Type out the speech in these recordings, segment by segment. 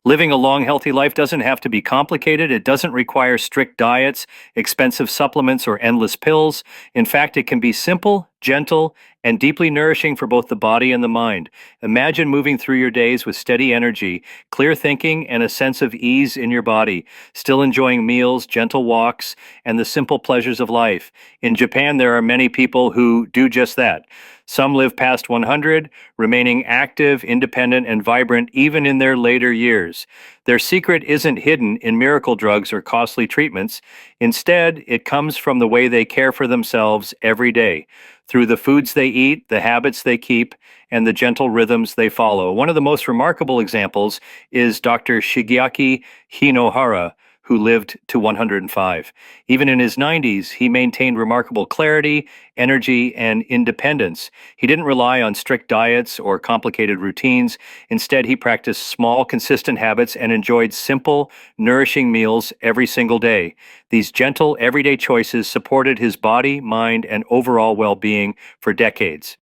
Living a long, healthy life doesn't have to be complicated. It doesn't require strict diets, expensive supplements, or endless pills. In fact, it can be simple, gentle, and deeply nourishing for both the body and the mind. Imagine moving through your days with steady energy, clear thinking, and a sense of ease in your body, still enjoying meals, gentle walks, and the simple pleasures of life. In Japan, there are many people who do just that. Some live past 100, remaining active, independent, and vibrant even in their later years. Their secret isn't hidden in miracle drugs or costly treatments. Instead, it comes from the way they care for themselves every day, through the foods they eat, the habits they keep, and the gentle rhythms they follow. One of the most remarkable examples is Dr. Shigeaki Hinohara, who lived to 105. Even in his 90s, he maintained remarkable clarity, energy, and independence. He didn't rely on strict diets or complicated routines. Instead, he practiced small, consistent habits and enjoyed simple, nourishing meals every single day. These gentle, everyday choices supported his body, mind, and overall well-being for decades.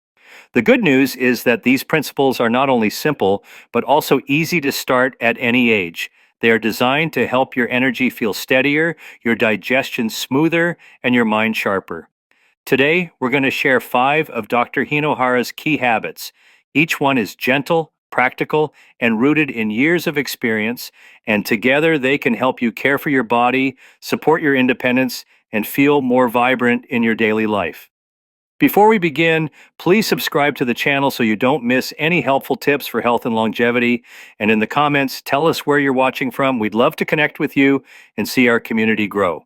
The good news is that these principles are not only simple, but also easy to start at any age. They are designed to help your energy feel steadier, your digestion smoother, and your mind sharper. Today, we're going to share 5 of Dr. Hinohara's key habits. Each one is gentle, practical, and rooted in years of experience, and together they can help you care for your body, support your independence, and feel more vibrant in your daily life. Before we begin, please subscribe to the channel so you don't miss any helpful tips for health and longevity. And in the comments, tell us where you're watching from. We'd love to connect with you and see our community grow.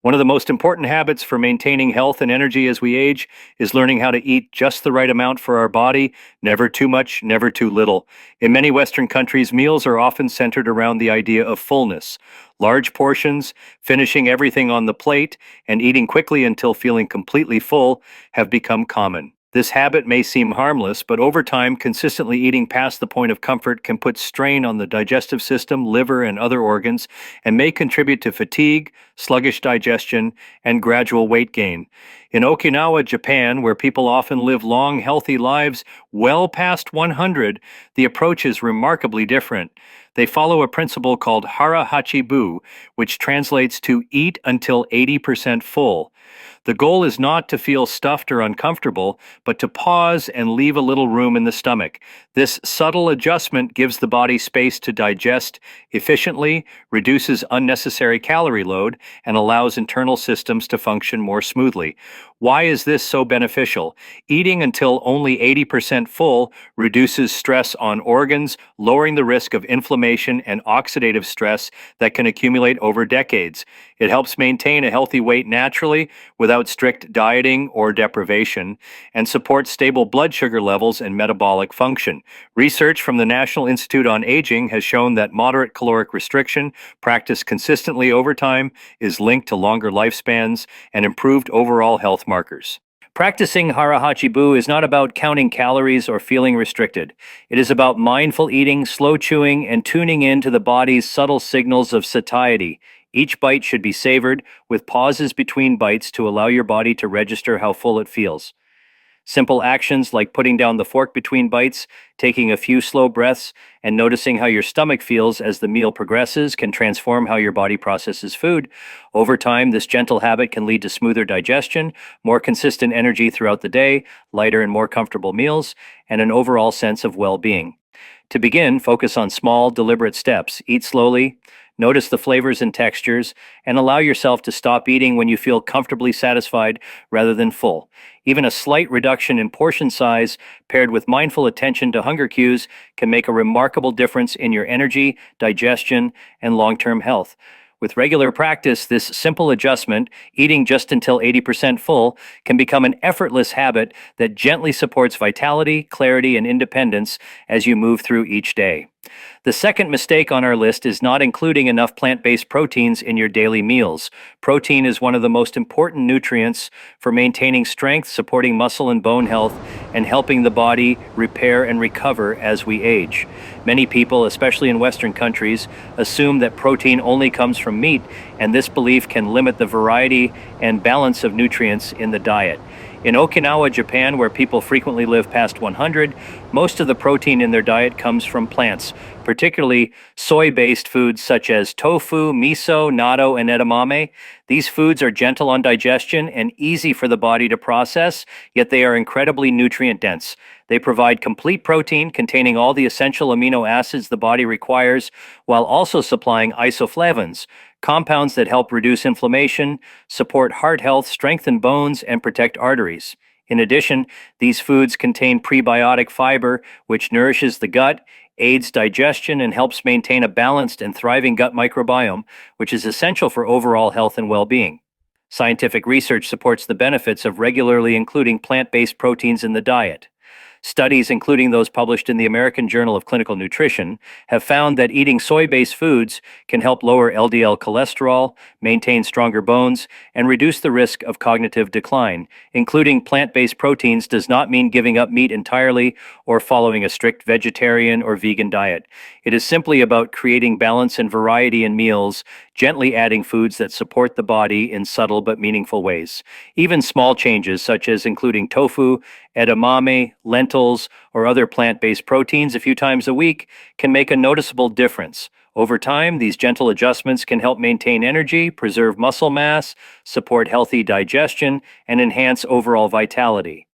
One of the most important habits for maintaining health and energy as we age is learning how to eat just the right amount for our body, never too much, never too little. In many Western countries, meals are often centered around the idea of fullness. Large portions, finishing everything on the plate, and eating quickly until feeling completely full have become common. This habit may seem harmless, but over time, consistently eating past the point of comfort can put strain on the digestive system, liver, and other organs, and may contribute to fatigue, sluggish digestion, and gradual weight gain. In Okinawa, Japan, where people often live long, healthy lives well past 100, the approach is remarkably different. They follow a principle called hara hachibu, which translates to eat until 80% full. The goal is not to feel stuffed or uncomfortable, but to pause and leave a little room in the stomach. This subtle adjustment gives the body space to digest efficiently, reduces unnecessary calorie load, and allows internal systems to function more smoothly. Why is this so beneficial? Eating until only 80% full reduces stress on organs, lowering the risk of inflammation and oxidative stress that can accumulate over decades. It helps maintain a healthy weight naturally without strict dieting or deprivation, and supports stable blood sugar levels and metabolic function. Research from the National Institute on Aging has shown that moderate caloric restriction, practiced consistently over time, is linked to longer lifespans and improved overall health markers. Practicing hara hachibu is not about counting calories or feeling restricted. It is about mindful eating, slow chewing, and tuning in to the body's subtle signals of satiety. Each bite should be savored, with pauses between bites to allow your body to register how full it feels. Simple actions like putting down the fork between bites, taking a few slow breaths, and noticing how your stomach feels as the meal progresses can transform how your body processes food. Over time, this gentle habit can lead to smoother digestion, more consistent energy throughout the day, lighter and more comfortable meals, and an overall sense of well-being. To begin, focus on small, deliberate steps. Eat slowly, notice the flavors and textures, and allow yourself to stop eating when you feel comfortably satisfied rather than full. Even a slight reduction in portion size, paired with mindful attention to hunger cues, can make a remarkable difference in your energy, digestion, and long-term health. With regular practice, this simple adjustment, eating just until 80% full, can become an effortless habit that gently supports vitality, clarity, and independence as you move through each day. The second mistake on our list is not including enough plant-based proteins in your daily meals. Protein is one of the most important nutrients for maintaining strength, supporting muscle and bone health, and helping the body repair and recover as we age. Many people, especially in Western countries, assume that protein only comes from meat, and this belief can limit the variety and balance of nutrients in the diet. In Okinawa, Japan, where people frequently live past 100, most of the protein in their diet comes from plants, particularly soy-based foods such as tofu, miso, natto, and edamame. These foods are gentle on digestion and easy for the body to process, yet they are incredibly nutrient dense. They provide complete protein containing all the essential amino acids the body requires, while also supplying isoflavones, compounds that help reduce inflammation, support heart health, strengthen bones, and protect arteries. In addition, these foods contain prebiotic fiber, which nourishes the gut, aids digestion, and helps maintain a balanced and thriving gut microbiome, which is essential for overall health and well-being. Scientific research supports the benefits of regularly including plant-based proteins in the diet. Studies, including those published in the American Journal of Clinical Nutrition, have found that eating soy-based foods can help lower LDL cholesterol, maintain stronger bones, and reduce the risk of cognitive decline. Including plant-based proteins does not mean giving up meat entirely or following a strict vegetarian or vegan diet. It is simply about creating balance and variety in meals, gently adding foods that support the body in subtle but meaningful ways. Even small changes, such as including tofu, edamame, lentils, or other plant-based proteins a few times a week, can make a noticeable difference. Over time, these gentle adjustments can help maintain energy, preserve muscle mass, support healthy digestion, and enhance overall vitality.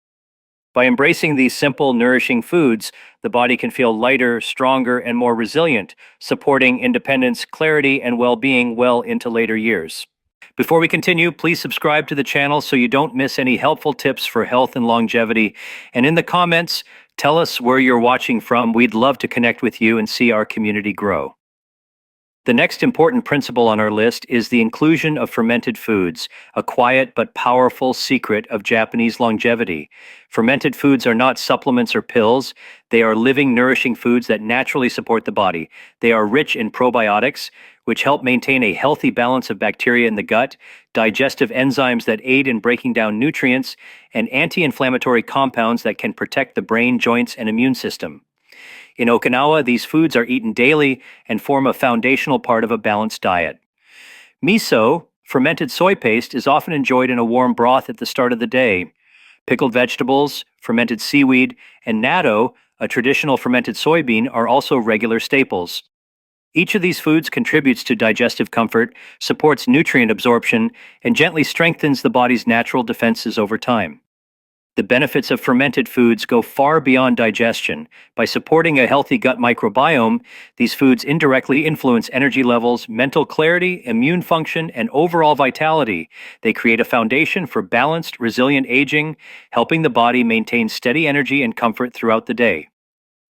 By embracing these simple, nourishing foods, the body can feel lighter, stronger, and more resilient, supporting independence, clarity, and well-being well into later years. Before we continue, please subscribe to the channel so you don't miss any helpful tips for health and longevity. And in the comments, tell us where you're watching from. We'd love to connect with you and see our community grow. The next important principle on our list is the inclusion of fermented foods, a quiet but powerful secret of Japanese longevity. Fermented foods are not supplements or pills. They are living, nourishing foods that naturally support the body. They are rich in probiotics, which help maintain a healthy balance of bacteria in the gut, digestive enzymes that aid in breaking down nutrients, and anti-inflammatory compounds that can protect the brain, joints, and immune system. In Okinawa, these foods are eaten daily and form a foundational part of a balanced diet. Miso, fermented soy paste, is often enjoyed in a warm broth at the start of the day. Pickled vegetables, fermented seaweed, and natto, a traditional fermented soybean, are also regular staples. Each of these foods contributes to digestive comfort, supports nutrient absorption, and gently strengthens the body's natural defenses over time. The benefits of fermented foods go far beyond digestion. By supporting a healthy gut microbiome, these foods indirectly influence energy levels, mental clarity, immune function, and overall vitality. They create a foundation for balanced, resilient aging, helping the body maintain steady energy and comfort throughout the day.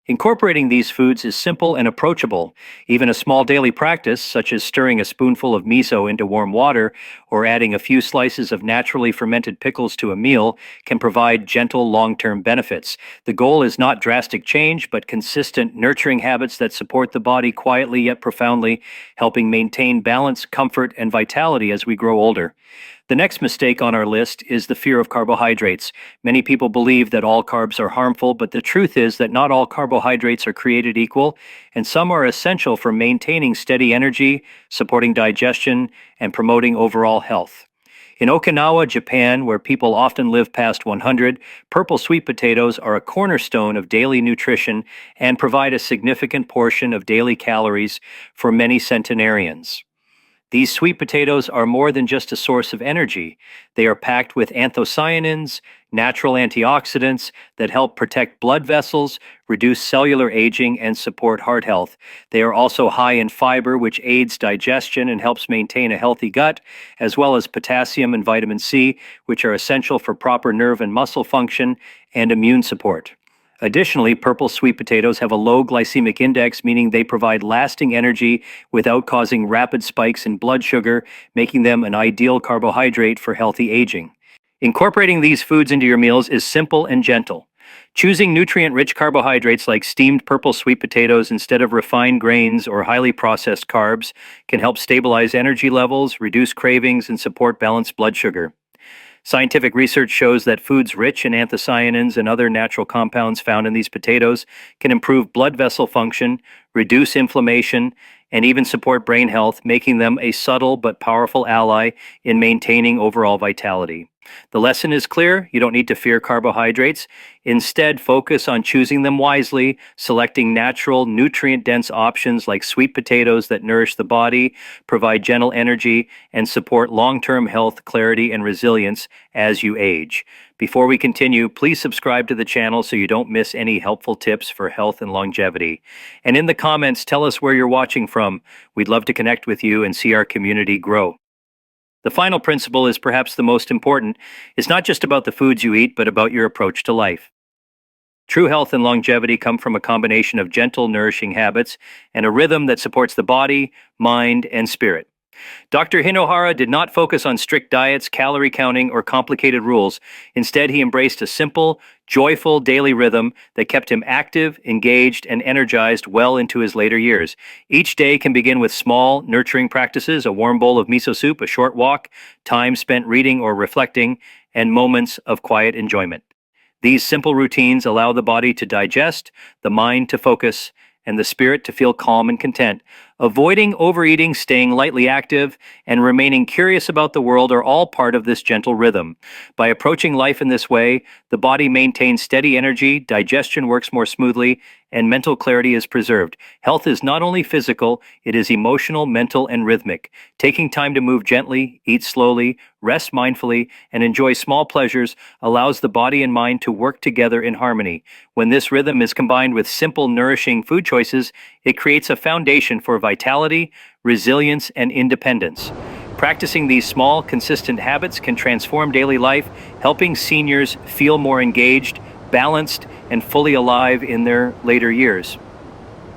Incorporating these foods is simple and approachable. Even a small daily practice, such as stirring a spoonful of miso into warm water or adding a few slices of naturally fermented pickles to a meal, can provide gentle long-term benefits. The goal is not drastic change, but consistent, nurturing habits that support the body quietly yet profoundly, helping maintain balance, comfort, and vitality as we grow older. The next mistake on our list is the fear of carbohydrates. Many people believe that all carbs are harmful, but the truth is that not all carbohydrates are created equal, and some are essential for maintaining steady energy, supporting digestion, and promoting overall health. In Okinawa, Japan, where people often live past 100, purple sweet potatoes are a cornerstone of daily nutrition and provide a significant portion of daily calories for many centenarians. These sweet potatoes are more than just a source of energy. They are packed with anthocyanins, natural antioxidants that help protect blood vessels, reduce cellular aging, and support heart health. They are also high in fiber, which aids digestion and helps maintain a healthy gut, as well as potassium and vitamin C, which are essential for proper nerve and muscle function and immune support. Additionally, purple sweet potatoes have a low glycemic index, meaning they provide lasting energy without causing rapid spikes in blood sugar, making them an ideal carbohydrate for healthy aging. Incorporating these foods into your meals is simple and gentle. Choosing nutrient-rich carbohydrates like steamed purple sweet potatoes instead of refined grains or highly processed carbs can help stabilize energy levels, reduce cravings, and support balanced blood sugar. Scientific research shows that foods rich in anthocyanins and other natural compounds found in these potatoes can improve blood vessel function, reduce inflammation, and even support brain health, making them a subtle but powerful ally in maintaining overall vitality. The lesson is clear. You don't need to fear carbohydrates. Instead, focus on choosing them wisely, selecting natural, nutrient-dense options like sweet potatoes that nourish the body, provide gentle energy, and support long-term health, clarity, and resilience as you age. Before we continue, please subscribe to the channel so you don't miss any helpful tips for health and longevity. And in the comments, tell us where you're watching from. We'd love to connect with you and see our community grow. The final principle is perhaps the most important. It's not just about the foods you eat, but about your approach to life. True health and longevity come from a combination of gentle, nourishing habits and a rhythm that supports the body, mind, and spirit. Dr. Hinohara did not focus on strict diets, calorie counting, or complicated rules. Instead, he embraced a simple, joyful daily rhythm that kept him active, engaged, and energized well into his later years. Each day can begin with small, nurturing practices: a warm bowl of miso soup, a short walk, time spent reading or reflecting, and moments of quiet enjoyment. These simple routines allow the body to digest, the mind to focus, and the spirit to feel calm and content. Avoiding overeating, staying lightly active, and remaining curious about the world are all part of this gentle rhythm. By approaching life in this way, the body maintains steady energy, digestion works more smoothly, and mental clarity is preserved. Health is not only physical, it is emotional, mental, and rhythmic. Taking time to move gently, eat slowly, rest mindfully, and enjoy small pleasures allows the body and mind to work together in harmony. When this rhythm is combined with simple, nourishing food choices, it creates a foundation for vitality, resilience, and independence. Practicing these small, consistent habits can transform daily life, helping seniors feel more engaged, balanced, and fully alive in their later years.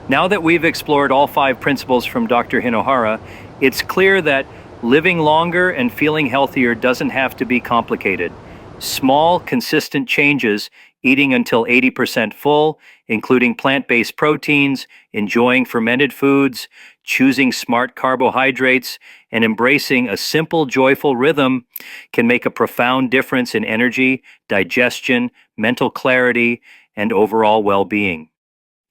Now that we've explored all 5 principles from Dr. Hinohara, it's clear that living longer and feeling healthier doesn't have to be complicated. Small, consistent changes, eating until 80% full, including plant-based proteins, enjoying fermented foods, choosing smart carbohydrates, and embracing a simple, joyful rhythm can make a profound difference in energy, digestion, mental clarity, and overall well-being.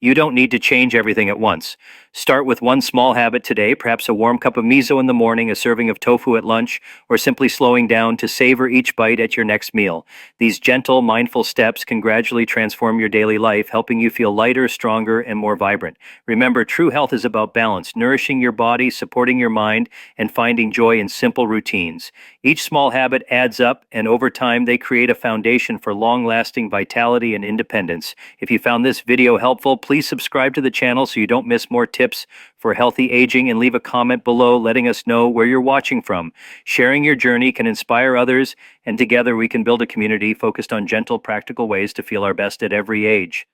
You don't need to change everything at once. Start with one small habit today, perhaps a warm cup of miso in the morning, a serving of tofu at lunch, or simply slowing down to savor each bite at your next meal. These gentle, mindful steps can gradually transform your daily life, helping you feel lighter, stronger, and more vibrant. Remember, true health is about balance, nourishing your body, supporting your mind, and finding joy in simple routines. Each small habit adds up, and over time, they create a foundation for long-lasting vitality and independence. If you found this video helpful, please subscribe to the channel so you don't miss more tips for healthy aging, and leave a comment below letting us know where you're watching from. Sharing your journey can inspire others, and together we can build a community focused on gentle, practical ways to feel our best at every age.